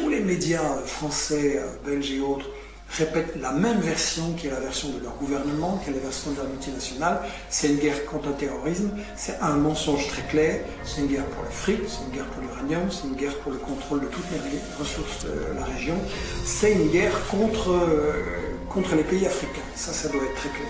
tous les médias français, belges et autres répètent la même version qui est la version de leur gouvernement, qui est la version de la multinationale. C'est une guerre contre le terrorisme, c'est un mensonge très clair, c'est une guerre pour le fric, c'est une guerre pour l'uranium, c'est une guerre pour le contrôle de toutes les ressources de la région, c'est une guerre contre les pays africains. Ça doit être très clair.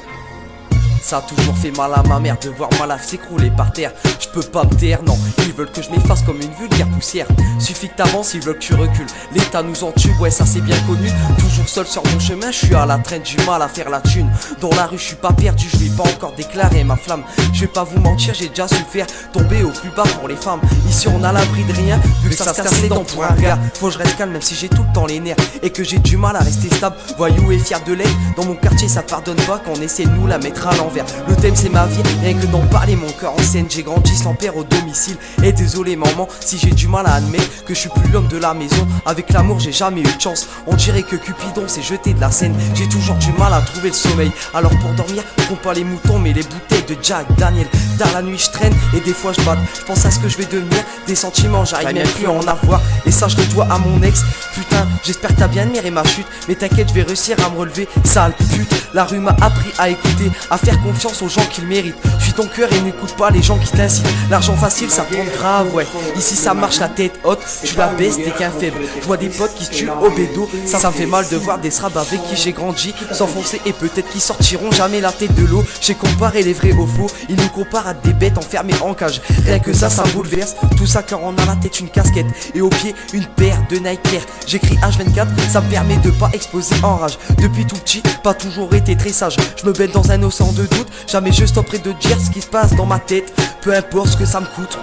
Ça a toujours fait mal à ma mère de voir ma life s'écrouler par terre. Je peux pas me taire, non, ils veulent que je m'efface comme une vulgaire poussière. Suffit que t'avances, ils veulent que tu recules. L'État nous entube, ouais ça c'est bien connu. Toujours seul sur mon chemin, je suis à la traîne, du mal à faire la thune. Dans la rue je suis pas perdu, je lui ai pas encore déclaré ma flamme. Je vais pas vous mentir, j'ai déjà souffert, tomber au plus bas pour les femmes. Ici on a l'abri de rien, vu que ça se casse les dents pour un regard. Faut que je reste calme même si j'ai tout le temps les nerfs et que j'ai du mal à rester stable. Voyou et fier de l'être, dans mon quartier ça pardonne pas qu'on essaie de nous la mettre à l'envers. Le thème c'est ma vie, rien que d'en parler mon cœur en scène. J'ai grandi sans père au domicile. Et désolé maman si j'ai du mal à admettre que je suis plus l'homme de la maison. Avec l'amour j'ai jamais eu de chance. On dirait que Cupidon s'est jeté de la scène. J'ai toujours du mal à trouver le sommeil. Alors pour dormir, je compte pas les moutons mais les bouteilles de Jack Daniel. Dans la nuit je traîne et des fois je batte. Je pense à ce que je vais devenir, des sentiments j'arrive même plus à en avoir. Et ça je le dois à mon ex. Putain j'espère que t'as bien admiré ma chute. Mais t'inquiète je vais réussir à me relever. Sale pute, la rue m'a appris à écouter, à faire confiance aux gens qui le méritent. Suis ton cœur et n'écoute pas les gens qui t'incitent. L'argent facile ça prend grave, ouais. Ici ça marche la tête haute, tu la baisses t'es qu'un faible. Je vois des potes qui se tuent au bédo. Ça me fait mal de voir des srabs avec qui j'ai grandi s'enfoncer et peut-être qu'ils sortiront jamais la tête de l'eau. J'ai comparé les vrais aux faux, ils nous comparent à des bêtes enfermées en cage. Rien que ça bouleverse, tout ça car on a la tête une casquette et au pied une paire de Nike Air. J'écris H24, ça me permet de pas exploser en rage. Depuis tout petit, pas toujours été très sage. Je me baigne dans un océan de doute, jamais je stopperai de dire ce qui se passe dans ma tête, peu importe ce que ça me coûte.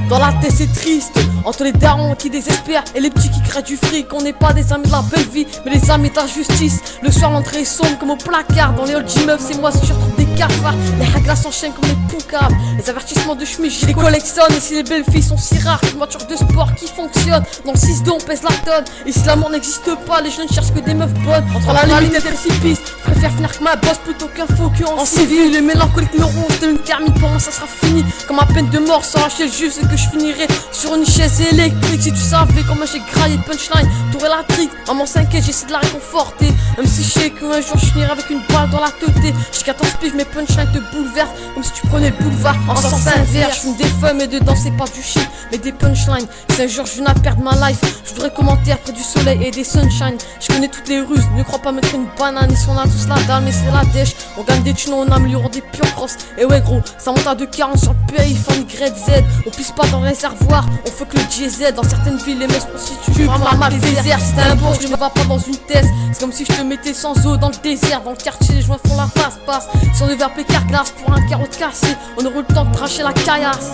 Dans la tête c'est triste, entre les darons qui désespèrent et les petits qui créent du fric. On n'est pas des amis de la belle vie, mais les amis de la justice. Le soir l'entrée est sombre comme au placard. Dans les halls d'immeubles c'est moi si je retrouve des cafards. Les haglas s'enchaînent comme des poucaves. Les avertissements de chemise je les collectionne. Et si les belles filles sont si rares qu'une voiture de sport qui fonctionne. Dans le 6-2 on pèse la tonne. Et si l'amour n'existe pas, les jeunes cherchent que des meufs bonnes. Entre la limite et le précipice, je préfère finir que ma bosse plutôt qu'un faux que en civil. Le mélancolique me ronge de une termine, pour moi ça sera fini. Comme à peine de mort sans lâcher le jus, c'est que je finirai sur une chaise électrique. Si tu savais comment j'ai graillé de punchline, t'aurais la trique. Maman s'inquiète, j'essaie de la réconforter. Même si je sais qu'un jour je finirai avec une balle dans la tête. J'ai 14 piges, mes punchlines te bouleversent comme si tu prenais le boulevard en sens inverse. Je fume des feuilles mais dedans c'est pas du shit mais des punchlines. Si un jour je viens à perdre ma life, je voudrais commenter après du soleil et des sunshine. Je connais toutes les ruses, ne crois pas mettre une banane. Ici on a tous la dalle mais c'est la dèche. On gagne des thunes, on améliore des pure cross. Et ouais gros, ça monte à 2,40 sur le pays, fan YZ. On pisse pas dans le réservoir, on fait que le diesel. Dans certaines villes les mecs se prostituent pour un mal désert. Si t'es un bourge, je ne vas pas dans une thèse. C'est comme si je te mettais sans eau dans le désert. Dans le quartier les joints font la passe-passe. Si on devait appeler Carglass pour un carreau cassé, on aurait le temps de tracher la caillasse.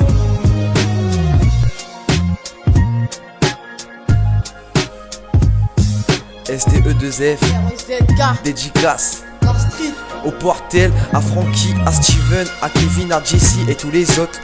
STE2F, dédicace au Portel, à Frankie, à Steven, à Kevin, à Jessie et tous les autres.